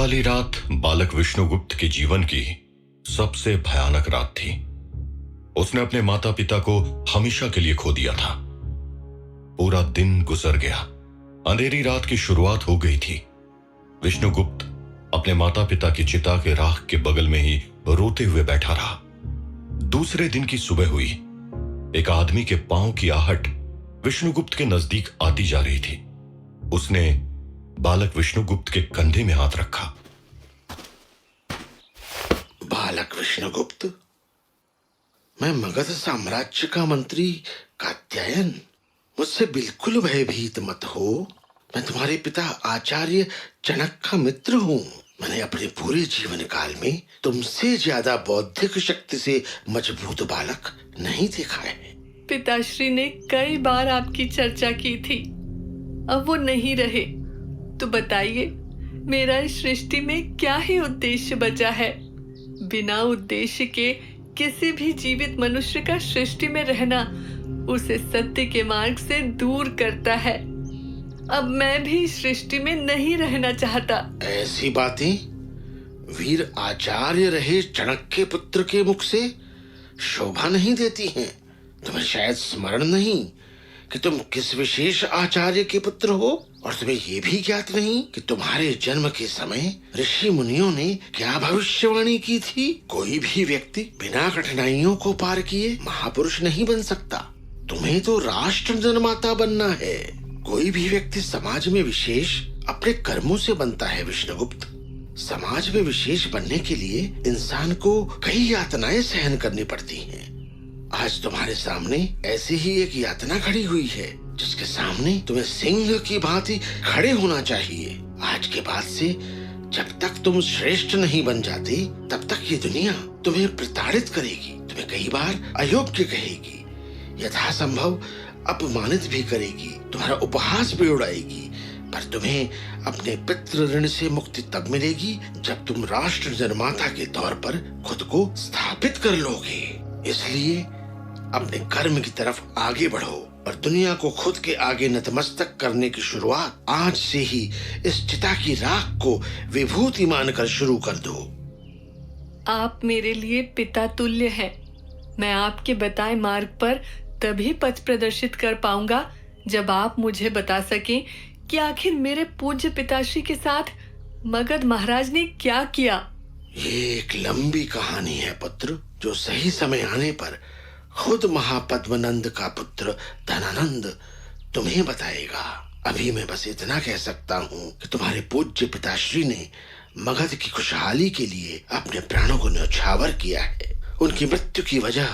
काली रात बालक विष्णुगुप्त के जीवन की सबसे भयानक रात थी। उसने अपने माता पिता को हमेशा के लिए खो दिया था। पूरा दिन गुजर गया, अंधेरी रात की शुरुआत हो गई थी। विष्णुगुप्त अपने माता पिता की चिता के राख के बगल में ही रोते हुए बैठा रहा। दूसरे दिन की सुबह हुई। एक आदमी के पांव की आहट विष्णुगुप्त के नजदीक आती जा रही थी। उसने बालक विष्णुगुप्त के कंधे में हाथ रखा। बालक विष्णुगुप्त, मैं मगध साम्राज्य का मंत्री कात्यायन। मुझसे बिल्कुल भयभीत मत हो। मैं तुम्हारे पिता आचार्य जनक का मित्र हूँ। मैंने अपने पूरे जीवन काल में तुमसे ज्यादा बौद्धिक शक्ति से मजबूत बालक नहीं देखा है। पिताश्री ने कई बार आपकी चर्चा की थी, अब वो नहीं रहे, तो बताइए मेरा इस सृष्टि में क्या ही उद्देश्य बचा है। बिना उद्देश्य के किसी भी जीवित मनुष्य का सृष्टि में रहना उसे सत्य के मार्ग से दूर करता है। अब मैं भी इस सृष्टि में नहीं रहना चाहता। ऐसी बातें वीर आचार्य रहे जनक के पुत्र के मुख से शोभा नहीं देती हैं। तुम्हें शायद स्मरण नहीं कि तुम किस विशेष आचार्य के पुत्र हो, और तुम्हें यह भी ज्ञात नहीं कि तुम्हारे जन्म के समय ऋषि मुनियों ने क्या भविष्यवाणी की थी। कोई भी व्यक्ति बिना कठिनाइयों को पार किए महापुरुष नहीं बन सकता। तुम्हें तो राष्ट्र निर्माता बनना है। कोई भी व्यक्ति समाज में विशेष अपने कर्मों से बनता है विष्णुगुप्त। समाज में विशेष बनने के लिए इंसान को कई यातनाएं सहन करनी पड़ती हैं। आज तुम्हारे सामने ऐसी ही एक यातना खड़ी हुई है, जिसके सामने तुम्हें सिंह की भांति खड़े होना चाहिए। आज के बाद से जब तक तुम श्रेष्ठ नहीं बन जाते, तब तक ये दुनिया तुम्हें प्रताड़ित करेगी, तुम्हें कई बार अयोग्य कहेगी, यथासंभव अपमानित भी करेगी, तुम्हारा उपहास भी उड़ाएगी। पर तुम्हें अपने पितृ ऋण से मुक्ति तब मिलेगी जब तुम राष्ट्र निर्माता के तौर पर खुद को स्थापित कर लोगे। इसलिए अपने कर्म की तरफ आगे बढ़ो और दुनिया को खुद के आगे नतमस्तक करने की शुरुआत आज से ही इस चिता की राख को विभूति मानकर शुरू कर दो। आप मेरे लिए पिता तुल्य हैं। मैं आपके बताए मार्ग पर तभी पथ प्रदर्शित कर पाऊंगा जब आप मुझे बता सकें कि आखिर मेरे पूज्य पिताश्री के साथ मगध महाराज ने क्या किया। ये एक लंबी कहानी है पुत्र, जो सही समय आने पर खुद महापद्मनंद का पुत्र धनानंद तुम्हें बताएगा। अभी मैं बस इतना कह सकता हूँ कि तुम्हारे पूज्य पिताश्री ने मगध की खुशहाली के लिए अपने प्राणों को न्यौछावर किया है। उनकी मृत्यु की वजह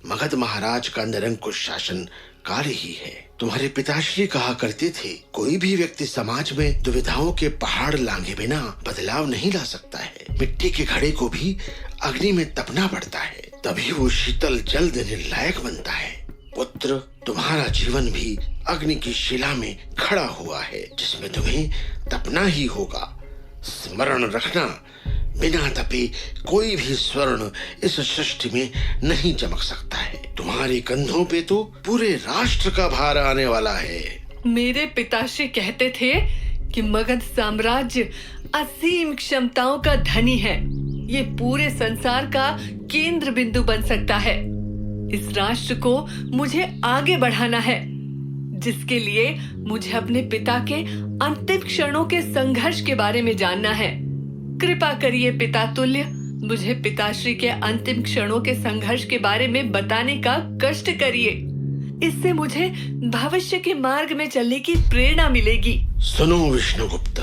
मगध महाराज का निरंकुश शासन कार्य ही है। तुम्हारे पिताश्री कहा करते थे, कोई भी व्यक्ति समाज में दुविधाओं के पहाड़ लांघे बिना बदलाव नहीं ला सकता है। मिट्टी के घड़े को भी अग्नि में तपना पड़ता है, तभी वो शीतल जल देने लायक बनता है। पुत्र, तुम्हारा जीवन भी अग्नि की शिला में खड़ा हुआ है, जिसमें तुम्हें तपना ही होगा। स्मरण रखना, बिना तपे कोई भी स्वर्ण इस सृष्टि में नहीं चमक सकता है। तुम्हारे कंधों पे तो पूरे राष्ट्र का भार आने वाला है। मेरे पिताश्री कहते थे कि मगध साम्राज्य असीम क्षमताओं का धनी है। ये पूरे संसार का केंद्र बिंदु बन सकता है। इस राष्ट्र को मुझे आगे बढ़ाना है, जिसके लिए मुझे अपने पिता के अंतिम क्षणों के संघर्ष के बारे में जानना है। कृपा करिए पिता तुल्य, मुझे पिताश्री के अंतिम क्षणों के संघर्ष के बारे में बताने का कष्ट करिए। इससे मुझे भविष्य के मार्ग में चलने की प्रेरणा मिलेगी। सुनो विष्णुगुप्त,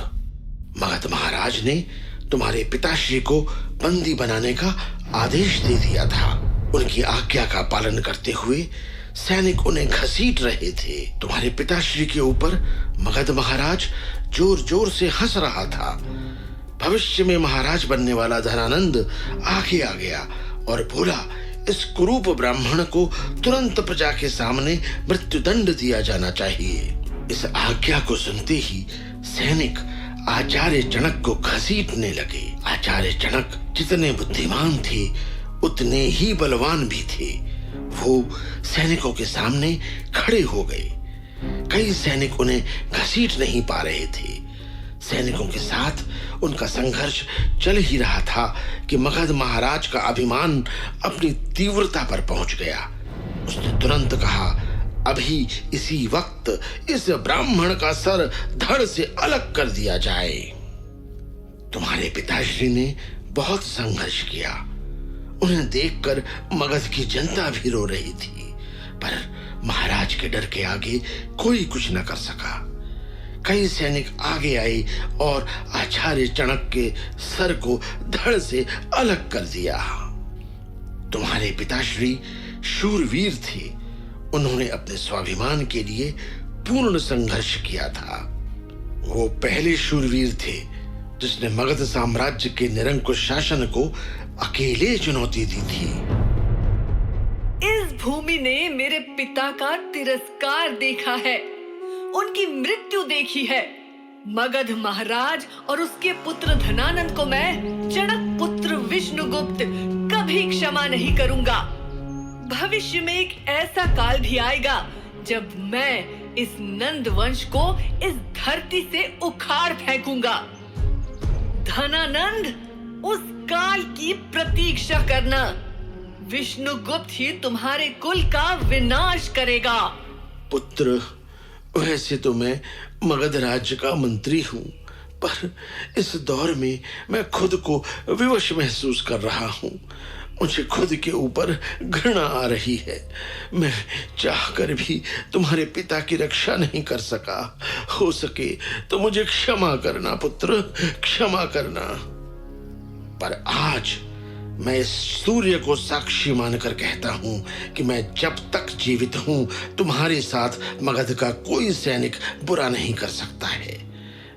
मगध महाराज ने तुम्हारे पिताश्री को बंदी बनाने का आदेश दे दिया था। उनकी आज्ञा का पालन करते हुए सैनिक उन्हें घसीट रहे थे। तुम्हारे पिताश्री के ऊपर मगध महाराज जोर जोर से हंस रहा था। भविष्य में महाराज बनने वाला धनानंद आगे आ गया और बोला, इस कुरूप ब्राह्मण को तुरंत प्रजा के सामने मृत्युदंड दिया जाना चाहिए। इस आज्ञा को सुनते ही सैनिक आचार्य जनक को घसीटने लगे। आचार्य जनक जितने बुद्धिमान थे उतने ही बलवान भी थे। वो सैनिकों के सामने खड़े हो गए। कई सैनिक उन्हें घसीट नहीं पा रहे थे। सैनिकों के साथ उनका संघर्ष चल ही रहा था कि मगध महाराज का अभिमान अपनी तीव्रता पर पहुंच गया। उसने तुरंत कहा, अभी इसी वक्त इस ब्राह्मण का सर धड़ से अलग कर दिया जाए। तुम्हारे पिताश्री ने बहुत संघर्ष किया। उन्हें देखकर मगध की जनता भी रो रही थी, पर महाराज के डर के आगे कोई कुछ न कर सका। कई सैनिक आगे आए और आचार्य चाणक्य के सर को धड़ से अलग कर दिया। तुम्हारे पिताश्री शूरवीर थे। उन्होंने अपने स्वाभिमान के लिए पूर्ण संघर्ष किया था। वो पहले शूरवीर थे जिसने मगध साम्राज्य के निरंकुश शासन को अकेले चुनौती दी थी। इस भूमि ने मेरे पिता का तिरस्कार देखा है, उनकी मृत्यु देखी है। मगध महाराज और उसके पुत्र धनानंद को मैं चणक पुत्र विष्णुगुप्त कभी क्षमा नहीं करूंगा। भविष्य में एक ऐसा काल भी आएगा जब मैं इस नंद वंश को इस धरती से उखाड़ फेंकूंगा। धनानंद, उस काल की प्रतीक्षा करना। विष्णुगुप्त ही तुम्हारे कुल का विनाश करेगा। पुत्र, वैसे तो मैं मगध राज्य का मंत्री हूं, पर इस दौर में मैं खुद को विवश महसूस कर रहा हूं। मुझे खुद के ऊपर घृणा आ रही है। मैं चाहकर भी तुम्हारे पिता की रक्षा नहीं कर सका। हो सके तो मुझे क्षमा करना पुत्र, क्षमा करना। पर आज मैं इस सूर्य को साक्षी मानकर कहता हूं कि मैं जब तक जीवित हूं तुम्हारे साथ मगध का कोई सैनिक बुरा नहीं कर सकता है।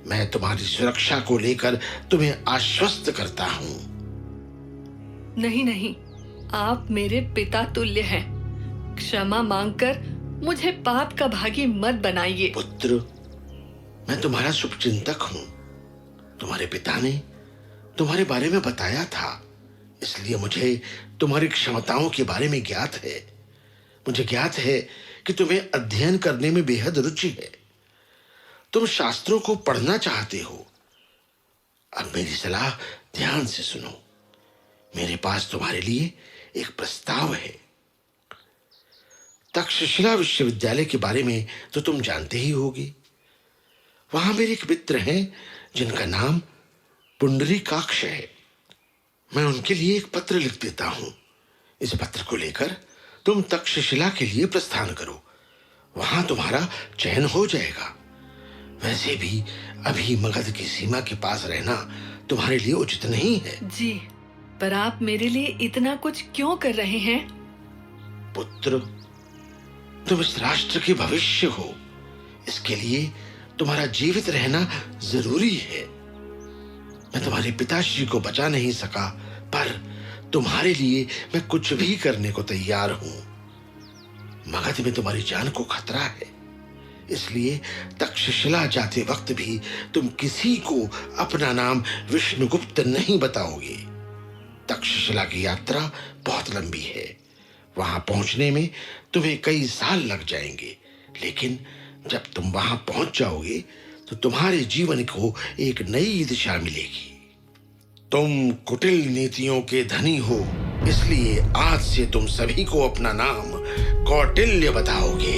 मैं तुम्हारी सुरक्षा को लेकर तुम्हें आश्वस्त करता हूं। नहीं नहीं, आप मेरे पिता तुल्य हैं। क्षमा मांगकर मुझे पाप का भागी मत बनाइए। पुत्र, मैं तुम्हारा शुभचिंतक हूं। तुम्हारे पिता ने तुम्हारे बारे में बताया था, इसलिए मुझे तुम्हारी क्षमताओं के बारे में ज्ञात है। मुझे ज्ञात है कि तुम्हें अध्ययन करने में बेहद रुचि है। तुम शास्त्रों को पढ़ना चाहते हो। अब मेरी सलाह ध्यान से सुनो। मेरे पास तुम्हारे लिए एक प्रस्ताव है। तक्षशिला विश्वविद्यालय के बारे में तो तुम जानते ही होगे। वहां मेरे एक मित्र हैं जिनका नाम पुंडरीकाक्ष है। मैं उनके लिए एक पत्र लिख देता हूं। इस पत्र को लेकर तुम तक्षशिला के लिए प्रस्थान करो। वहां तुम्हारा चयन हो जाएगा। वैसे भी अभी मगध की सीमा के पास रहना तुम्हारे लिए उचित नहीं है। जी, पर आप मेरे लिए इतना कुछ क्यों कर रहे हैं? पुत्र, तुम इस राष्ट्र के भविष्य हो। इसके लिए तुम्हारा जीवित रहना जरूरी है। मैं तुम्हारे पिताश्री को बचा नहीं सका, पर तुम्हारे लिए मैं कुछ भी करने को तैयार हूं। मगध में तुम्हारी जान को खतरा है, इसलिए तक्षशिला जाते वक्त भी तुम किसी को अपना नाम विष्णुगुप्त नहीं बताओगे। तक्षशिला की यात्रा बहुत लंबी है। वहां पहुंचने में तुम्हें कई साल लग जाएंगे, लेकिन जब तुम वहां पहुंच जाओगे तो तुम्हारे जीवन को एक नई दिशा मिलेगी। तुम कुटिल नीतियों के धनी हो, इसलिए आज से तुम सभी को अपना नाम कौटिल्य बताओगे।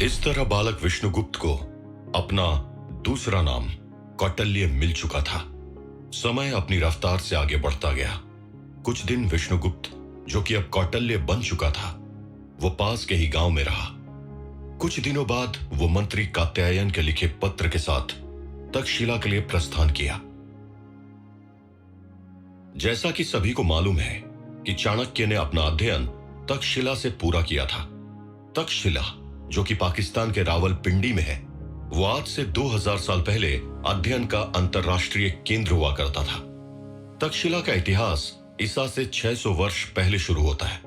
इस तरह बालक विष्णुगुप्त को अपना दूसरा नाम कौटिल्य मिल चुका था। समय अपनी रफ्तार से आगे बढ़ता गया। कुछ दिन विष्णुगुप्त, जो कि अब कौटिल्य बन चुका था, वो पास के ही गांव में रहा। कुछ दिनों बाद वो मंत्री कात्यायन के लिखे पत्र के साथ तक्षशिला के लिए प्रस्थान किया। जैसा कि सभी को मालूम है कि चाणक्य ने अपना अध्ययन तक्षशिला से पूरा किया था। तक्षशिला, जो कि पाकिस्तान के रावलपिंडी में है, वो आज से 2000 साल पहले अध्ययन का अंतरराष्ट्रीय केंद्र हुआ करता था। तक्षशिला का इतिहास ईसा से 600 वर्ष पहले शुरू होता है।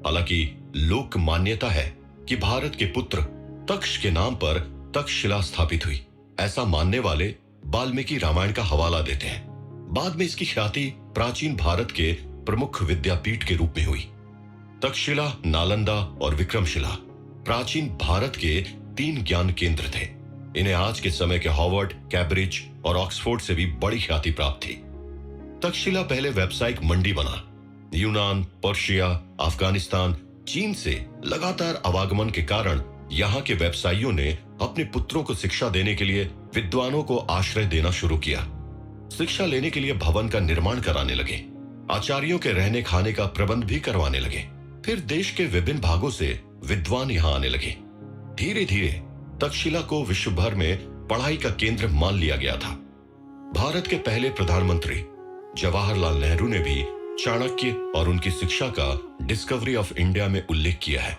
हालांकि लोक मान्यता है कि भारत के पुत्र तक्ष के नाम पर तक्षशिला स्थापित हुई। ऐसा मानने वाले वाल्मीकि रामायण का हवाला देते हैं। बाद में इसकी ख्याति प्राचीन भारत के प्रमुख विद्यापीठ के रूप में हुई। तक्षशिला, नालंदा और विक्रमशिला प्राचीन भारत के 3 ज्ञान केंद्र थे। इन्हें आज के समय के हार्वर्ड, कैम्ब्रिज और ऑक्सफोर्ड से भी बड़ी ख्याति प्राप्त थी। तक्षशिला पहले व्यावसायिक मंडी बना। यूनान, पर्शिया, अफगानिस्तान, चीन से लगातार आवागमन के कारण यहाँ के व्यवसायियों ने अपने पुत्रों को शिक्षा देने के लिए विद्वानों को आश्रय देना शुरू किया। शिक्षा लेने के लिए भवन का निर्माण कराने लगे, आचार्यों के रहने खाने का प्रबंध भी करवाने लगे। फिर देश के विभिन्न भागों से विद्वान यहाँ आने लगे। धीरे धीरे तक्षशिला को विश्व भर में पढ़ाई का केंद्र मान लिया गया था। भारत के पहले प्रधानमंत्री जवाहरलाल नेहरू ने भी चाणक्य और उनकी शिक्षा का डिस्कवरी ऑफ इंडिया में उल्लेख किया है।